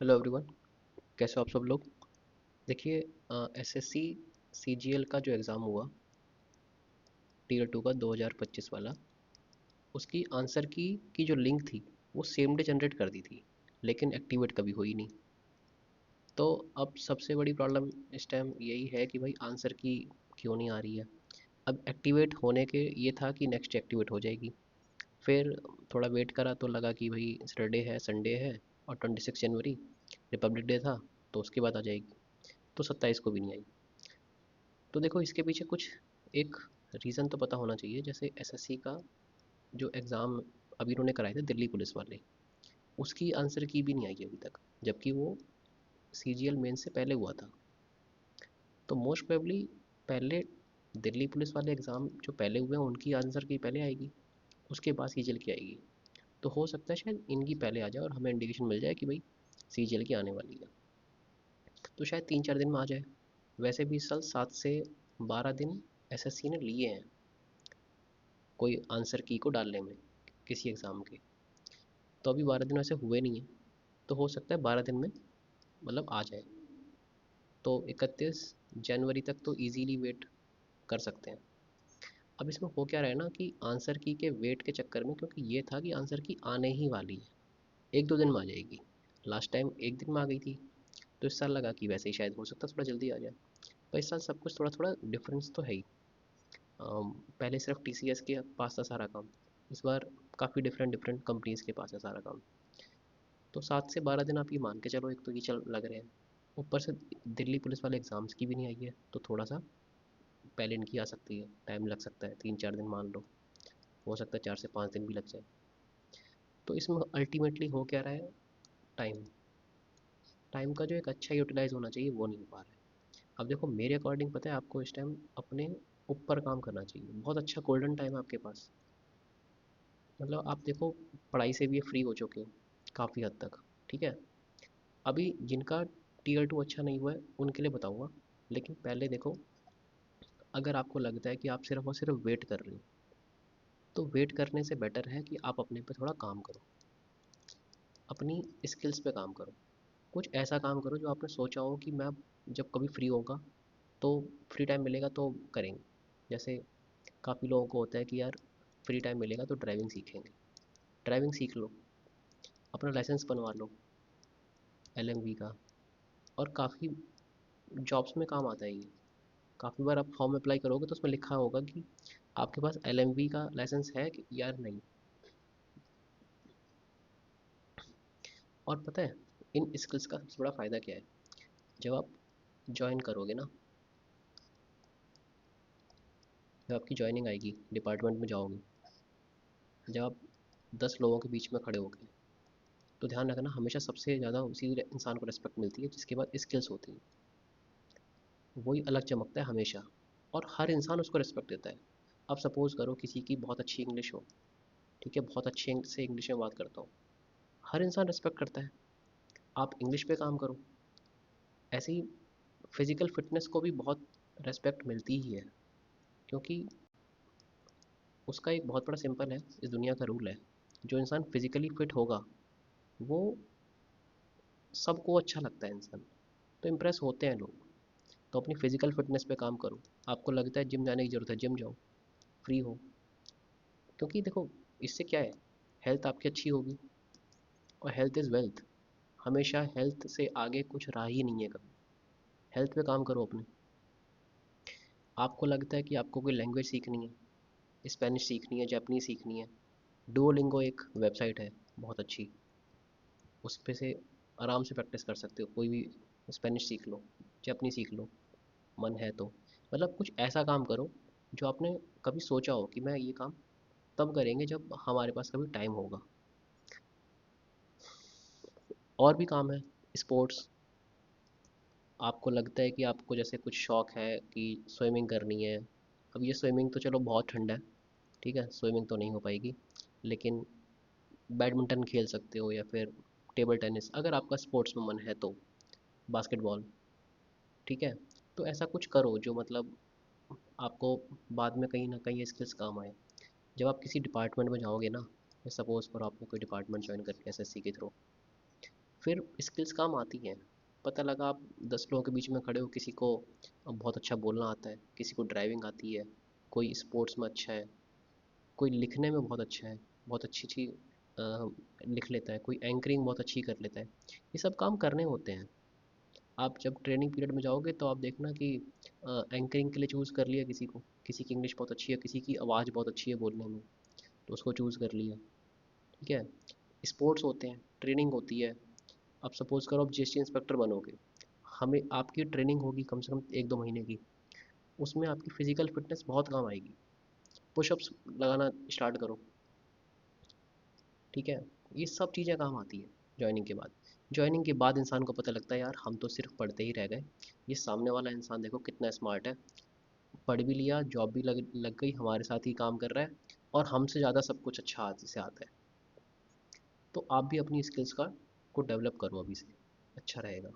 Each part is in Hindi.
Hello everyone. कैसे हो आप सब लोग? देखिए, एसएससी सीजीएल का जो एग्ज़ाम हुआ टीयर 2 का 2025 वाला, उसकी आंसर की जो लिंक थी वो सेम डे जनरेट कर दी थी, लेकिन एक्टिवेट कभी हुई नहीं। तो अब सबसे बड़ी प्रॉब्लम इस टाइम यही है कि भाई आंसर की क्यों नहीं आ रही है। अब एक्टिवेट होने के ये था कि नेक्स्ट एक्टिवेट हो जाएगी। फिर थोड़ा वेट करा तो लगा कि भाई सैटरडे है, संडे है और 26 जनवरी रिपब्लिक डे था, तो उसके बाद आ जाएगी। तो 27 को भी नहीं आई। तो देखो, इसके पीछे कुछ एक रीज़न तो पता होना चाहिए। जैसे एसएससी का जो एग्ज़ाम अभी उन्होंने कराए थे दिल्ली पुलिस वाले, उसकी आंसर की भी नहीं आई है अभी तक, जबकि वो सीजीएल मेन से पहले हुआ था। तो मोस्ट प्रोबेबली पहले दिल्ली पुलिस वाले एग्ज़ाम जो पहले हुए हैं उनकी आंसर की पहले आएगी, उसके बाद सीजीएल की आएगी। तो हो सकता है शायद इनकी पहले आ जाए और हमें इंडिकेशन मिल जाए कि भाई सीजीएल की आने वाली है। तो शायद 3-4 दिन में आ जाए। वैसे भी इस साल 7 से 12 दिन एसएससी ने लिए हैं कोई आंसर की को डालने में किसी एग्ज़ाम के। तो अभी 12 दिन वैसे हुए नहीं हैं, तो हो सकता है 12 दिन में मतलब आ जाए। तो 31 जनवरी तक तो इजीली वेट कर सकते हैं। अब इसमें हो क्या रहा है ना कि आंसर की के वेट के चक्कर में, क्योंकि ये था कि आंसर की आने ही वाली है, 1-2 दिन में आ जाएगी। लास्ट टाइम 1 दिन में आ गई थी। तो इस साल लगा कि वैसे ही शायद हो सकता है थोड़ा जल्दी आ जाए। पर इस साल सब कुछ थोड़ा थोड़ा डिफरेंस तो है ही। पहले सिर्फ टीसीएस के पास था सारा काम, इस बार काफ़ी डिफरेंट डिफरेंट कंपनीज़ के पास है सारा काम। तो 7 से 12 दिन आप ये मान के चलो, एक तो ये चल लग रहे हैं। ऊपर से दिल्ली पुलिस वाले एग्ज़ाम्स की भी नहीं आई है, तो थोड़ा सा पहले इनकी आ सकती है, टाइम लग सकता है, 3-4 दिन मान लो। हो सकता है 4 से 5 दिन भी लग जाए। तो इसमें अल्टीमेटली हो क्या रहा है, टाइम टाइम का जो एक अच्छा यूटिलाइज होना चाहिए वो नहीं हो पा रहा है। अब देखो, मेरे अकॉर्डिंग पता है आपको इस टाइम अपने ऊपर काम करना चाहिए। बहुत अच्छा गोल्डन टाइम है आपके पास। मतलब आप देखो, पढ़ाई से भी फ्री हो चुके हो काफ़ी हद तक, ठीक है। अभी जिनका टीयर 2 अच्छा नहीं हुआ है उनके लिए बताऊंगा। लेकिन पहले देखो, अगर आपको लगता है कि आप सिर्फ और सिर्फ वेट कर रहे हो, तो वेट करने से बेटर है कि आप अपने पे थोड़ा काम करो, अपनी स्किल्स पे काम करो। कुछ ऐसा काम करो जो आपने सोचा हो कि मैं जब कभी फ्री होगा, तो फ्री टाइम मिलेगा तो करेंगे। जैसे काफ़ी लोगों को होता है कि यार फ्री टाइम मिलेगा तो ड्राइविंग सीखेंगे। ड्राइविंग सीख लो, अपना लाइसेंस बनवा लो एलएमवी का। और काफ़ी जॉब्स में काम आता है ये। काफ़ी बार आप फॉर्म अप्लाई करोगे तो उसमें लिखा होगा कि आपके पास एलएमवी का लाइसेंस है कि यार नहीं। और पता है इन स्किल्स का सबसे बड़ा फ़ायदा क्या है? जब आप ज्वाइन करोगे ना, जब आपकी ज्वाइनिंग आएगी, डिपार्टमेंट में जाओगे, जब आप 10 लोगों के बीच में खड़े होगे, तो ध्यान रखना हमेशा सबसे ज़्यादा उसी इंसान को रिस्पेक्ट मिलती है जिसके पास स्किल्स होती हैं। वही अलग चमकता है हमेशा, और हर इंसान उसको रिस्पेक्ट देता है। अब सपोज़ करो किसी की बहुत अच्छी इंग्लिश हो, ठीक है, बहुत अच्छे से इंग्लिश में बात करता हूँ, हर इंसान रिस्पेक्ट करता है। आप इंग्लिश पे काम करो। ऐसे ही फिज़िकल फिटनेस को भी बहुत रिस्पेक्ट मिलती ही है, क्योंकि उसका एक बहुत बड़ा सिंपल है, इस दुनिया का रूल है। जो इंसान फिज़िकली फिट होगा वो सबको अच्छा लगता है इंसान, तो इम्प्रेस होते हैं लोग। तो अपनी फिज़िकल फिटनेस पे काम करो। आपको लगता है जिम जाने की ज़रूरत है, जिम जाओ, फ्री हो। क्योंकि देखो, इससे क्या है, हेल्थ आपकी अच्छी होगी, और हेल्थ इज़ वेल्थ। हमेशा हेल्थ से आगे कुछ रहा ही नहीं है कभी। हेल्थ पे काम करो अपने। आपको लगता है कि आपको कोई लैंग्वेज सीखनी है, स्पेनिश सीखनी है, जापानीज़ सीखनी है, डुओलिंगो एक वेबसाइट है बहुत अच्छी, उस पे से आराम से प्रैक्टिस कर सकते हो। कोई भी स्पेनिश सीख लो, जापानी सीख लो, मन है तो। मतलब कुछ ऐसा काम करो जो आपने कभी सोचा हो कि मैं ये काम तब करेंगे जब हमारे पास कभी टाइम होगा। और भी काम है, स्पोर्ट्स। आपको लगता है कि आपको जैसे कुछ शौक है कि स्विमिंग करनी है। अब ये स्विमिंग तो चलो बहुत ठंडा है, ठीक है, स्विमिंग तो नहीं हो पाएगी। लेकिन बैडमिंटन खेल सकते हो, या फिर टेबल टेनिस अगर आपका स्पोर्ट्स में मन है तो, बास्केटबॉल, ठीक है। तो ऐसा कुछ करो जो मतलब आपको बाद में कहीं ना कहीं ये स्किल्स काम आए। जब आप किसी डिपार्टमेंट में जाओगे ना, सपोज करो आपने कोई डिपार्टमेंट ज्वाइन करके एसएससी के थ्रू, फिर स्किल्स काम आती हैं। पता लगा आप 10 लोगों के बीच में खड़े हो, किसी को बहुत अच्छा बोलना आता है, किसी को ड्राइविंग आती है, कोई स्पोर्ट्स में अच्छा है, कोई लिखने में बहुत अच्छा है, बहुत अच्छी अच्छी लिख लेता है, कोई एंकरिंग बहुत अच्छी कर लेता है। ये सब काम करने होते हैं। आप जब ट्रेनिंग पीरियड में जाओगे तो आप देखना कि एंकरिंग के लिए चूज़ कर लिया किसी को, किसी की इंग्लिश बहुत अच्छी है, किसी की आवाज़ बहुत अच्छी है बोलने में, तो उसको चूज़ कर लिया। ठीक है। स्पोर्ट्स होते हैं, ट्रेनिंग होती है। अब सपोज़ करो आप जीएसटी इंस्पेक्टर बनोगे, हमें आपकी ट्रेनिंग होगी कम से कम 1-2 महीने की। उसमें आपकी फ़िज़िकल फ़िटनेस बहुत काम आएगी। पुशअप्स लगाना स्टार्ट करो। ठीक है। ये सब चीज़ें काम आती है जॉइनिंग के बाद। जॉइनिंग के बाद इंसान को पता लगता है यार हम तो सिर्फ पढ़ते ही रह गए, ये सामने वाला इंसान देखो कितना स्मार्ट है, पढ़ भी लिया, जॉब भी लग लग गई, हमारे साथ ही काम कर रहा है और हमसे ज़्यादा सब कुछ अच्छा हाथ से आता है। तो आप भी अपनी स्किल्स का को डेवलप करो अभी से, अच्छा रहेगा।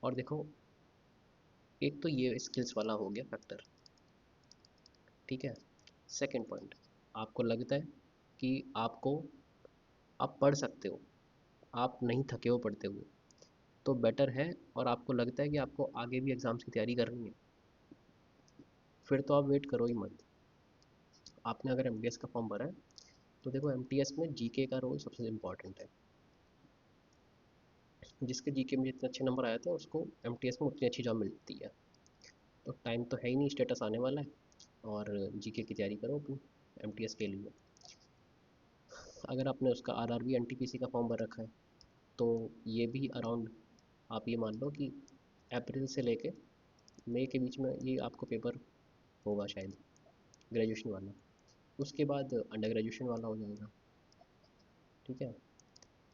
और देखो, एक तो ये स्किल्स वाला हो गया फैक्टर। ठीक है। सेकंड पॉइंट, आपको लगता है कि आप पढ़ सकते हो, आप नहीं थके हो पढ़ते हुए, तो बेटर है। और आपको लगता है कि आपको आगे भी एग्ज़ाम्स की तैयारी करनी है, फिर तो आप वेट करो ही मत। आपने अगर एमटीएस का फॉर्म भरा है तो देखो एमटीएस में जीके का रोल सबसे इम्पॉर्टेंट है। जिसके जीके में जितने अच्छे नंबर आए थे उसको एमटीएस में उतनी अच्छी जॉब मिलती है। तो टाइम तो है ही नहीं, स्टेटस आने वाला है, और जीके की तैयारी करो अपनी एमटीएस के लिए। अगर आपने उसका आरआरबी एनटीपीसी का फॉर्म भर रखा है तो ये भी अराउंड, आप ये मान लो कि अप्रैल से लेके मई के बीच में ये आपको पेपर होगा शायद, ग्रेजुएशन वाला। उसके बाद अंडर ग्रेजुएशन वाला हो जाएगा। ठीक है।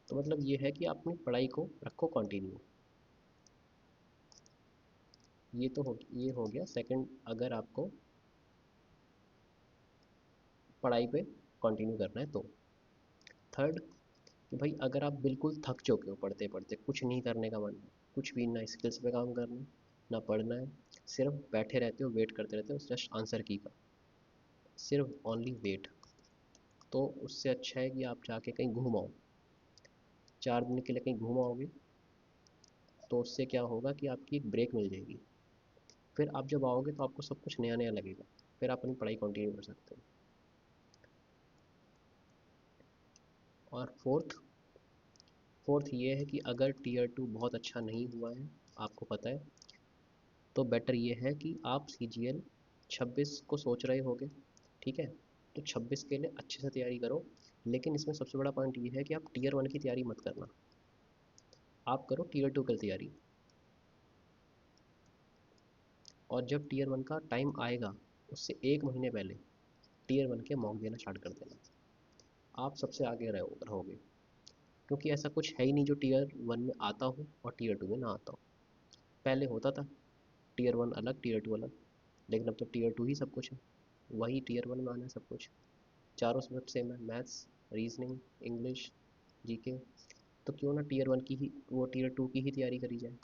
तो मतलब ये है कि आप अपनी पढ़ाई को रखो कंटिन्यू। ये हो गया सेकंड, अगर आपको पढ़ाई पे कंटिन्यू करना है तो। थर्ड, कि भाई अगर आप बिल्कुल थक चुके हो पढ़ते पढ़ते, कुछ नहीं करने का मन है, कुछ भी ना स्किल्स पे काम करना है ना पढ़ना है, सिर्फ बैठे रहते हो, वेट करते रहते हो जस्ट आंसर की का, सिर्फ ओनली वेट, तो उससे अच्छा है कि आप जाके कहीं घूम आओ। 4 दिन के लिए कहीं घूम आओगे तो उससे क्या होगा कि आपकी एक ब्रेक मिल जाएगी। फिर आप जब आओगे तो आपको सब कुछ नया नया लगेगा, फिर आप अपनी पढ़ाई कंटिन्यू कर सकते हो। और फोर्थ ये है कि अगर टीयर 2 बहुत अच्छा नहीं हुआ है, आपको पता है, तो बेटर ये है कि आप सीजीएल 26 को सोच रहे होगे। ठीक है। तो 26 के लिए अच्छे से तैयारी करो। लेकिन इसमें सबसे बड़ा पॉइंट ये है कि आप टीयर 1 की तैयारी मत करना, आप करो टीयर 2 की तैयारी। और जब टीयर 1 का टाइम आएगा उससे 1 महीने पहले टीयर 1 के मॉक देना स्टार्ट कर देना, आप सबसे आगे रहोगे। क्योंकि ऐसा कुछ है ही नहीं जो टीयर 1 में आता हो और टीयर 2 में ना आता हो। पहले होता था टीयर 1 अलग टीयर 2 अलग, लेकिन अब तो टीयर 2 ही सब कुछ है, वही टीयर 1 में आना है सब कुछ। चारों सब्जेक्ट सेम है, मैथ्स, रीजनिंग, इंग्लिश, जीके। तो क्यों ना टीयर 2 की ही तैयारी करी जाए।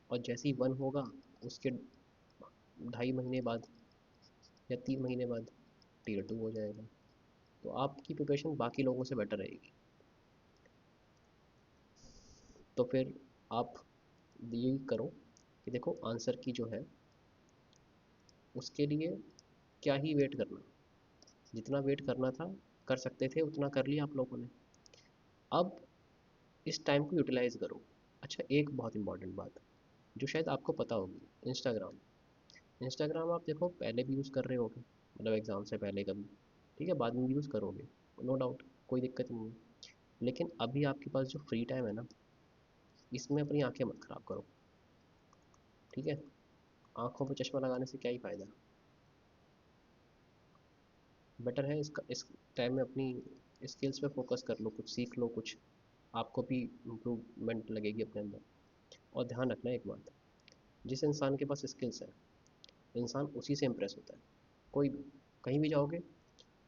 और जैसे ही 1 होगा उसके 2.5 महीने बाद या 3 महीने बाद टीयर 2 हो जाएगा। तो आपकी प्रिपरेशन बाकी लोगों से बेटर रहेगी। तो फिर आप यही करो कि देखो आंसर की जो है उसके लिए क्या ही वेट करना, जितना वेट करना था कर सकते थे उतना कर लिया आप लोगों ने। अब इस टाइम को यूटिलाइज करो। अच्छा, एक बहुत इंपॉर्टेंट बात जो शायद आपको पता होगी, इंस्टाग्राम। इंस्टाग्राम आप देखो पहले भी यूज़ कर रहे होगे, मतलब एग्ज़ाम से पहले कभी। ठीक है, बाद में भी यूज़ करोगे, नो डाउट, कोई दिक्कत नहीं है। लेकिन अभी आपके पास जो फ्री टाइम है ना, इसमें अपनी आंखें मत ख़राब करो। ठीक है। आंखों पे चश्मा लगाने से क्या ही फ़ायदा। बेटर है इस टाइम में अपनी स्किल्स पे फोकस कर लो, कुछ सीख लो, कुछ आपको भी इम्प्रूवमेंट लगेगी अपने अंदर। और ध्यान रखना एक बात, जिस इंसान के पास स्किल्स है इंसान उसी से इम्प्रेस होता है। कोई भी, कहीं भी जाओगे,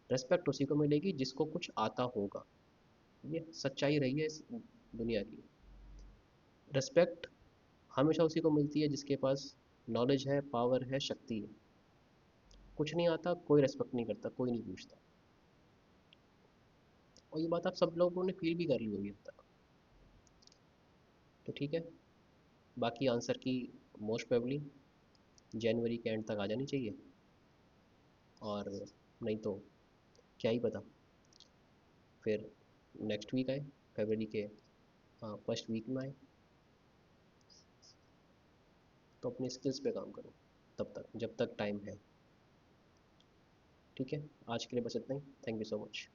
रेस्पेक्ट उसी को मिलेगी जिसको कुछ आता होगा। ये सच्चाई रही है इस दुनिया की। रेस्पेक्ट हमेशा उसी को मिलती है जिसके पास नॉलेज है, पावर है, शक्ति है। कुछ नहीं आता, कोई रेस्पेक्ट नहीं करता, कोई नहीं पूछता। और ये बात आप सब लोगों ने फील भी कर ली होगी अब तक। तो ठीक है, बाकी आंसर की मोस्ट प्रोबेबली जनवरी के एंड तक आ जानी चाहिए, और नहीं तो क्या ही पता फिर नेक्स्ट वीक आए, फरवरी के फर्स्ट वीक में आए। तो अपनी स्किल्स पे काम करो तब तक, जब तक टाइम है। ठीक है, आज के लिए बस इतना ही। Thank you so much.